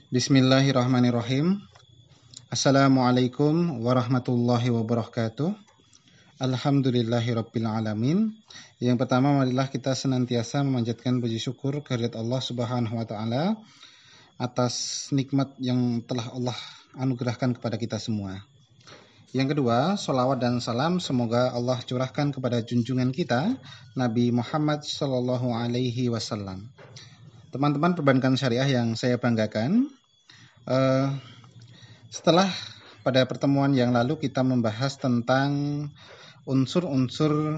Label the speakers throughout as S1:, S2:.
S1: Bismillahirrahmanirrahim. Assalamualaikum warahmatullahi wabarakatuh. Alhamdulillahirabbil alamin. Yang pertama, marilah kita senantiasa memanjatkan puji syukur kehadirat Allah Subhanahu wa taala atas nikmat yang telah Allah anugerahkan kepada kita semua. Yang kedua, sholawat dan salam semoga Allah curahkan kepada junjungan kita Nabi Muhammad sallallahu alaihi wasallam. Teman-teman perbankan syariah yang saya banggakan, setelah pada pertemuan yang lalu kita membahas tentang unsur-unsur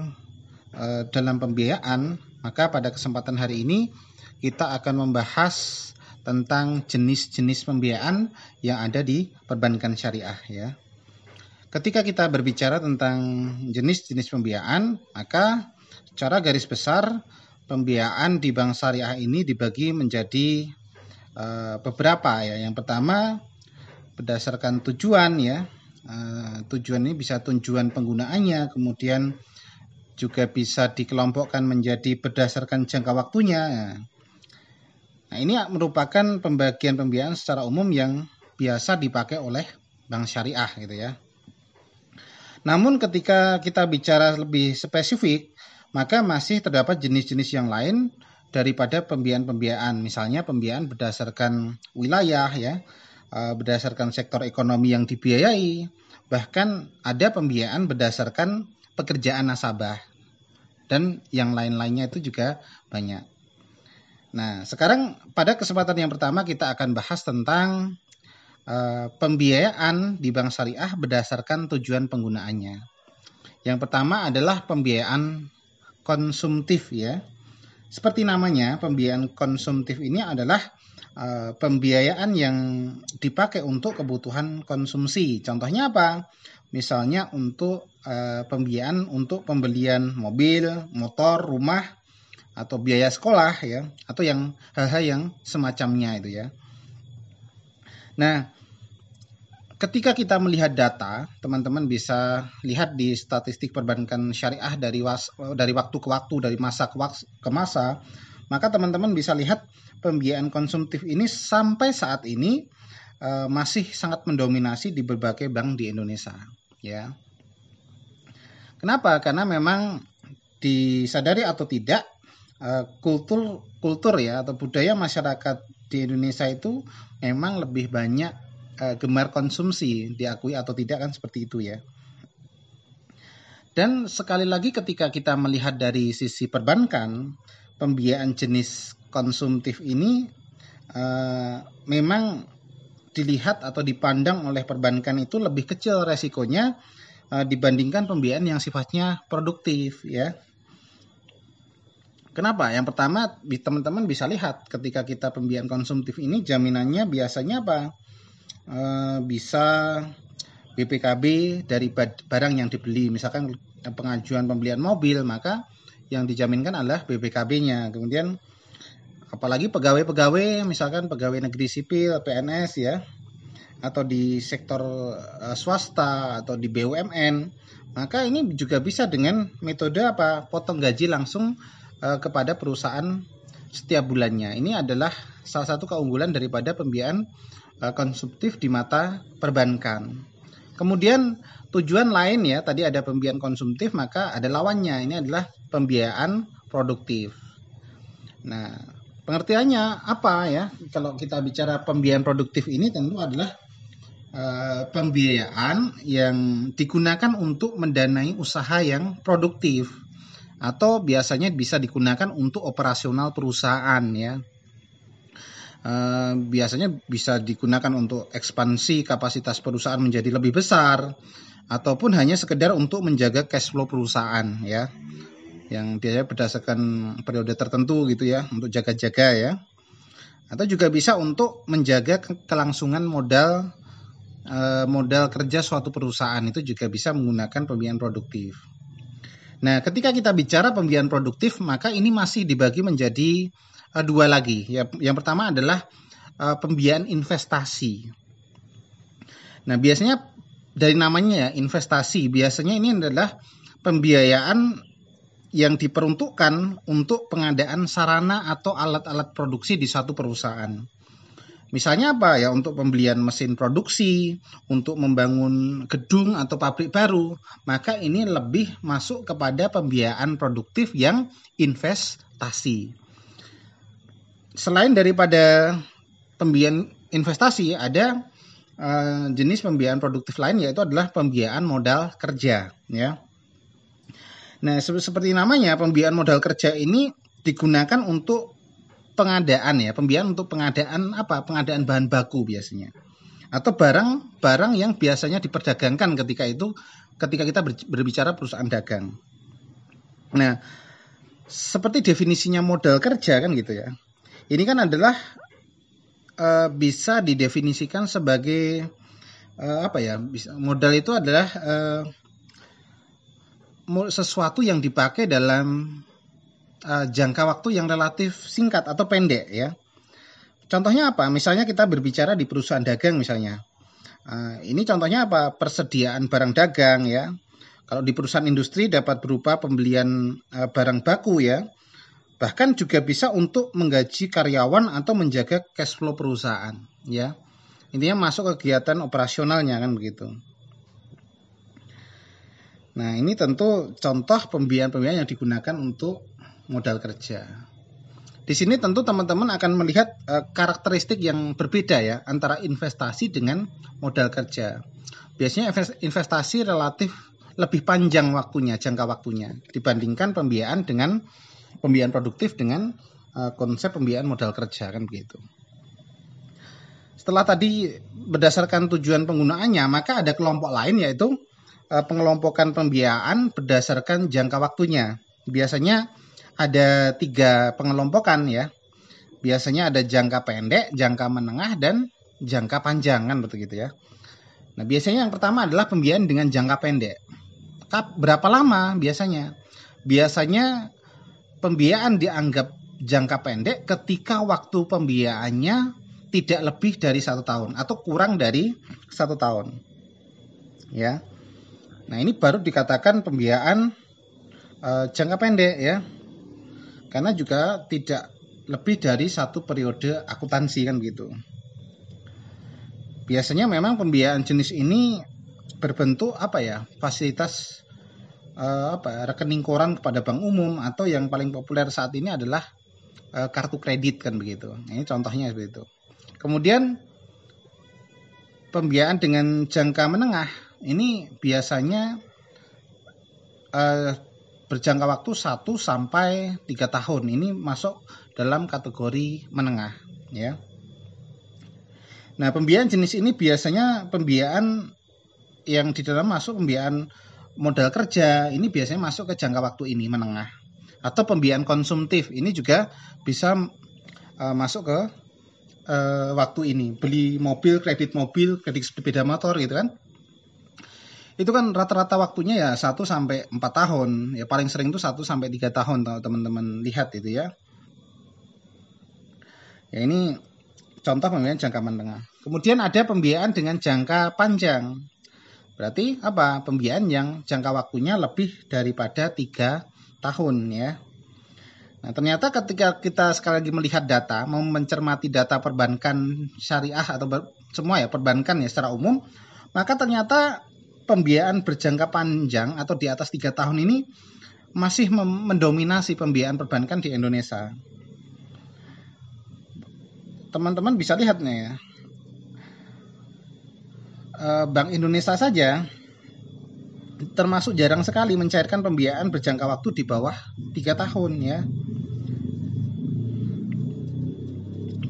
S1: dalam pembiayaan, maka pada kesempatan hari ini kita akan membahas tentang jenis-jenis pembiayaan yang ada di perbankan syariah ya. Ketika kita berbicara tentang jenis-jenis pembiayaan, maka secara garis besar pembiayaan di bank syariah ini dibagi menjadi beberapa ya. Yang pertama berdasarkan tujuan ya. Tujuan ini bisa tujuan penggunaannya, kemudian juga bisa dikelompokkan menjadi berdasarkan jangka waktunya. Nah, ini merupakan pembagian pembiayaan secara umum yang biasa dipakai oleh bank syariah gitu ya. Namun ketika kita bicara lebih spesifik, maka masih terdapat jenis-jenis yang lain daripada pembiayaan-pembiayaan. Misalnya pembiayaan berdasarkan wilayah ya, berdasarkan sektor ekonomi yang dibiayai, bahkan ada pembiayaan berdasarkan pekerjaan nasabah, dan yang lain-lainnya itu juga banyak. Nah, sekarang pada kesempatan yang pertama kita akan bahas tentang pembiayaan di bank syariah berdasarkan tujuan penggunaannya. Yang pertama adalah pembiayaan konsumtif ya. Seperti namanya, pembiayaan konsumtif ini adalah pembiayaan yang dipakai untuk kebutuhan konsumsi. Contohnya apa? Misalnya untuk pembiayaan untuk pembelian mobil, motor, rumah, atau biaya sekolah ya, atau yang hal-hal yang semacamnya itu ya. Nah, ketika kita melihat data, teman-teman bisa lihat di statistik perbankan syariah dari waktu ke waktu, dari masa ke masa, maka teman-teman bisa lihat pembiayaan konsumtif ini sampai saat ini masih sangat mendominasi di berbagai bank di Indonesia ya. Kenapa? Karena memang disadari atau tidak, kultur ya atau budaya masyarakat di Indonesia itu memang lebih banyak gemar konsumsi, diakui atau tidak kan seperti itu ya. Dan sekali lagi ketika kita melihat dari sisi perbankan, pembiayaan jenis konsumtif ini memang dilihat atau dipandang oleh perbankan itu lebih kecil resikonya dibandingkan pembiayaan yang sifatnya produktif ya. Kenapa? Yang pertama, teman-teman bisa lihat ketika kita pembiayaan konsumtif ini jaminannya biasanya apa? Bisa BPKB dari barang yang dibeli. Misalkan pengajuan pembelian mobil, maka yang dijaminkan adalah BPKB-nya. Kemudian apalagi pegawai-pegawai, misalkan pegawai negeri sipil, PNS ya, atau di sektor swasta atau di BUMN, maka ini juga bisa dengan metode apa? Potong gaji langsung kepada perusahaan setiap bulannya. Ini adalah salah satu keunggulan daripada pembiayaan konsumtif di mata perbankan. Kemudian tujuan lain ya, tadi ada pembiayaan konsumtif, maka ada lawannya, ini adalah pembiayaan produktif. Nah, pengertiannya apa ya? Kalau kita bicara pembiayaan produktif ini tentu adalah pembiayaan yang digunakan untuk mendanai usaha yang produktif, atau biasanya bisa digunakan untuk operasional perusahaan ya. Biasanya bisa digunakan untuk ekspansi kapasitas perusahaan menjadi lebih besar, ataupun hanya sekedar untuk menjaga cash flow perusahaan ya, yang biasanya berdasarkan periode tertentu gitu ya, untuk jaga-jaga ya, atau juga bisa untuk menjaga kelangsungan modal kerja suatu perusahaan, itu juga bisa menggunakan pembiayaan produktif. Nah, ketika kita bicara pembiayaan produktif, maka ini masih dibagi menjadi dua lagi. Yang pertama adalah pembiayaan investasi. Nah, biasanya dari namanya ya, investasi, biasanya ini adalah pembiayaan yang diperuntukkan untuk pengadaan sarana atau alat-alat produksi di suatu perusahaan. Misalnya apa ya, untuk pembelian mesin produksi, untuk membangun gedung atau pabrik baru, maka ini lebih masuk kepada pembiayaan produktif yang investasi. Selain daripada pembiayaan investasi, ada jenis pembiayaan produktif lain, yaitu adalah pembiayaan modal kerja, ya. Nah, seperti namanya, pembiayaan modal kerja ini digunakan untuk pengadaan, ya, pembiayaan untuk pengadaan apa? Pengadaan bahan baku biasanya, atau barang-barang yang biasanya diperdagangkan ketika kita berbicara perusahaan dagang. Nah, seperti definisinya modal kerja kan gitu ya. Ini kan adalah bisa didefinisikan sebagai apa ya? Modal itu adalah sesuatu yang dipakai dalam jangka waktu yang relatif singkat atau pendek, ya. Contohnya apa? Misalnya kita berbicara di perusahaan dagang misalnya. Ini contohnya apa? Persediaan barang dagang, ya. Kalau di perusahaan industri dapat berupa pembelian barang baku, ya. Bahkan juga bisa untuk menggaji karyawan atau menjaga cash flow perusahaan, ya. Intinya masuk kegiatan operasionalnya kan begitu. Nah, ini tentu contoh pembiayaan yang digunakan untuk modal kerja. Di sini tentu teman-teman akan melihat karakteristik yang berbeda, ya, antara investasi dengan modal kerja. Biasanya investasi relatif lebih panjang waktunya, jangka waktunya, dibandingkan pembiayaan produktif dengan konsep pembiayaan modal kerja kan begitu. Setelah tadi berdasarkan tujuan penggunaannya, maka ada kelompok lain, yaitu pengelompokan pembiayaan berdasarkan jangka waktunya. Biasanya ada 3 pengelompokan, ya. Biasanya ada jangka pendek, jangka menengah, dan jangka panjang kan begitu ya. Nah, biasanya yang pertama adalah pembiayaan dengan jangka pendek. Berapa lama biasanya? Biasanya pembiayaan dianggap jangka pendek ketika waktu pembiayaannya tidak lebih dari 1 tahun atau kurang dari 1 tahun, ya. Nah, ini baru dikatakan pembiayaan jangka pendek, ya, karena juga tidak lebih dari 1 periode akuntansi kan gitu. Biasanya memang pembiayaan jenis ini berbentuk apa ya, fasilitas rekening koran kepada bank umum, atau yang paling populer saat ini adalah kartu kredit kan begitu. Ini contohnya seperti itu. Kemudian pembiayaan dengan jangka menengah ini biasanya berjangka waktu 1 sampai 3 tahun. Ini masuk dalam kategori menengah, ya. Nah, pembiayaan jenis ini biasanya pembiayaan yang di dalam masuk pembiayaan modal kerja, ini biasanya masuk ke jangka waktu ini menengah. Atau pembiayaan konsumtif, ini juga bisa masuk ke waktu ini. Beli mobil, kredit sepeda motor gitu kan. Itu kan rata-rata waktunya ya 1 sampai 4 tahun. Ya paling sering itu 1 sampai 3 tahun, kalau teman-teman lihat itu ya. Ya, ini contoh pembiayaan jangka menengah. Kemudian ada pembiayaan dengan jangka panjang. Berarti apa? Pembiayaan yang jangka waktunya lebih daripada 3 tahun, ya. Nah, ternyata ketika kita sekali lagi melihat data, mau mencermati data perbankan syariah atau semua ya perbankan ya secara umum, maka ternyata pembiayaan berjangka panjang atau di atas 3 tahun ini masih mendominasi pembiayaan perbankan di Indonesia. Teman-teman bisa lihat nih ya. Bank Indonesia saja termasuk jarang sekali mencairkan pembiayaan berjangka waktu di bawah 3 tahun, ya.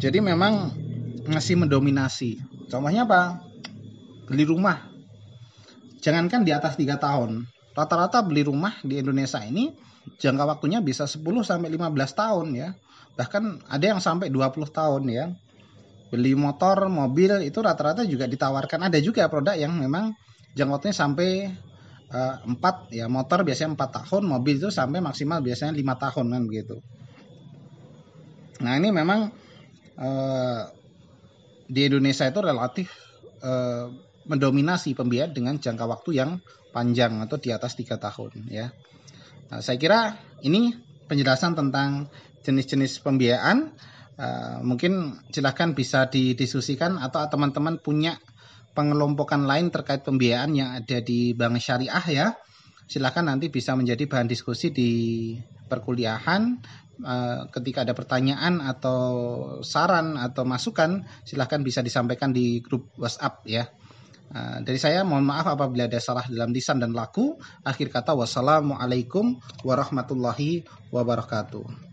S1: Jadi memang masih mendominasi. Contohnya apa? Beli rumah. Jangankan di atas 3 tahun. Rata-rata beli rumah di Indonesia ini jangka waktunya bisa 10 sampai 15 tahun, ya. Bahkan ada yang sampai 20 tahun, ya. Beli motor, mobil itu rata-rata juga ditawarkan. Ada juga produk yang memang jangka waktunya sampai 4, ya. Motor biasanya 4 tahun, mobil itu sampai maksimal biasanya 5 tahun kan begitu. Nah, ini memang di Indonesia itu relatif mendominasi pembiayaan dengan jangka waktu yang panjang atau di atas 3 tahun, ya. Nah, saya kira ini penjelasan tentang jenis-jenis pembiayaan Mungkin silahkan bisa didiskusikan atau teman-teman punya pengelompokan lain terkait pembiayaan yang ada di bank syariah ya. Silahkan nanti bisa menjadi bahan diskusi di perkuliahan. Ketika ada pertanyaan atau saran atau masukan, silahkan bisa disampaikan di grup WhatsApp ya. Dari saya mohon maaf apabila ada salah dalam lisan dan laku. Akhir kata, wassalamualaikum warahmatullahi wabarakatuh.